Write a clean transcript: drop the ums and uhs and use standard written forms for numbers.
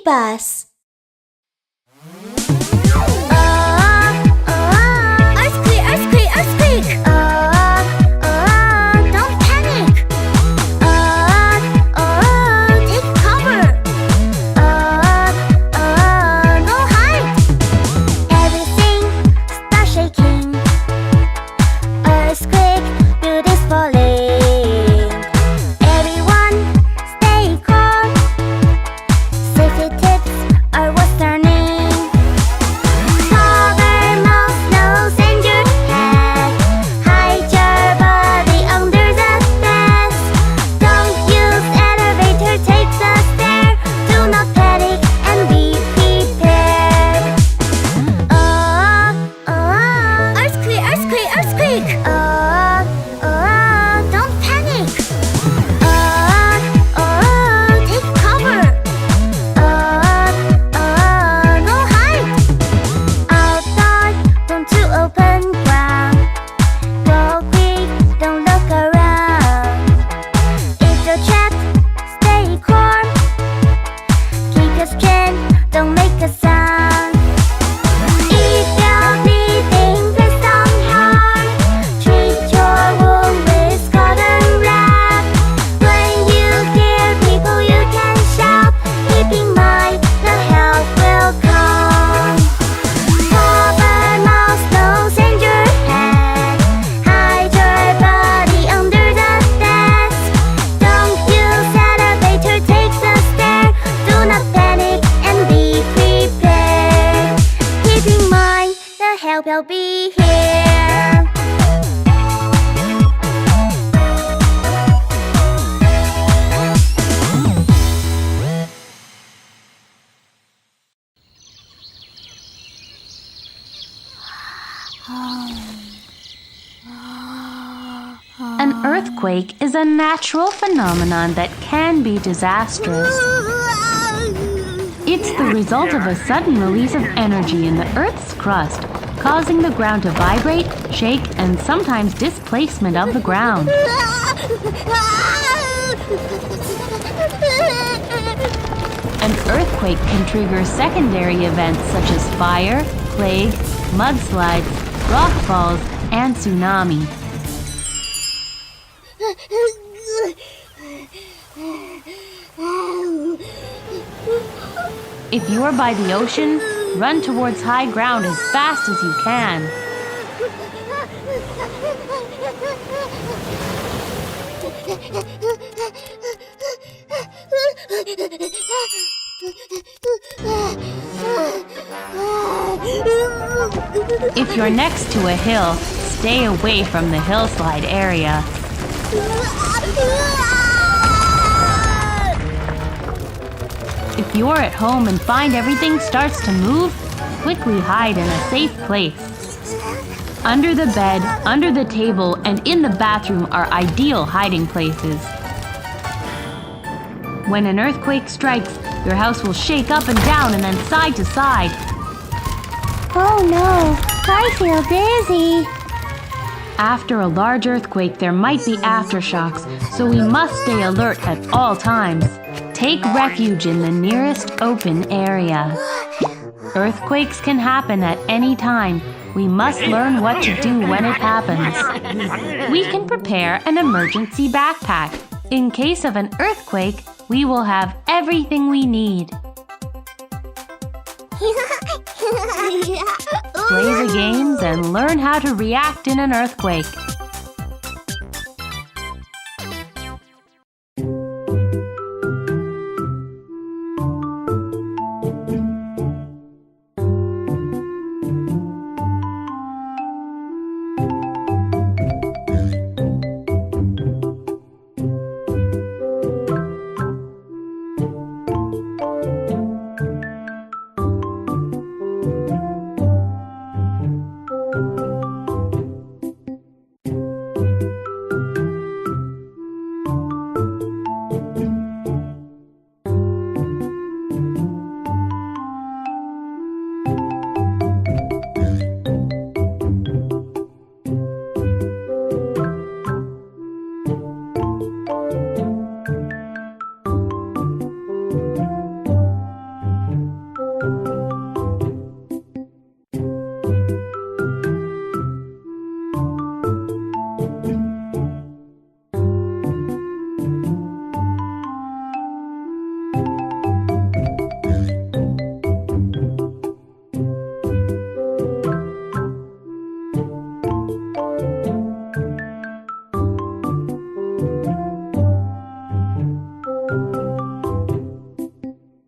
BabyBus. Help will be here. An earthquake is a natural phenomenon that can be disastrous. It's the result of a sudden release of energy in the Earth's crust, causing the ground to vibrate, shake, and sometimes displacement of the ground. An earthquake can trigger secondary events such as fire, plague, mudslides, rockfalls, and tsunami. If you're by the ocean, run towards high ground as fast as you can. If you're next to a hill, stay away from the hillside area. If you're at home and find everything starts to move, quickly hide in a safe place. Under the bed, under the table, and in the bathroom are ideal hiding places. When an earthquake strikes, your house will shake up and down and then side to side. Oh no, I feel dizzy. After a large earthquake, there might be aftershocks, so we must stay alert at all times. Take refuge in the nearest open area. Earthquakes can happen at any time. We must learn what to do when it happens. We can prepare an emergency backpack. In case of an earthquake, we will have everything we need. Play the games and learn how to react in an earthquake.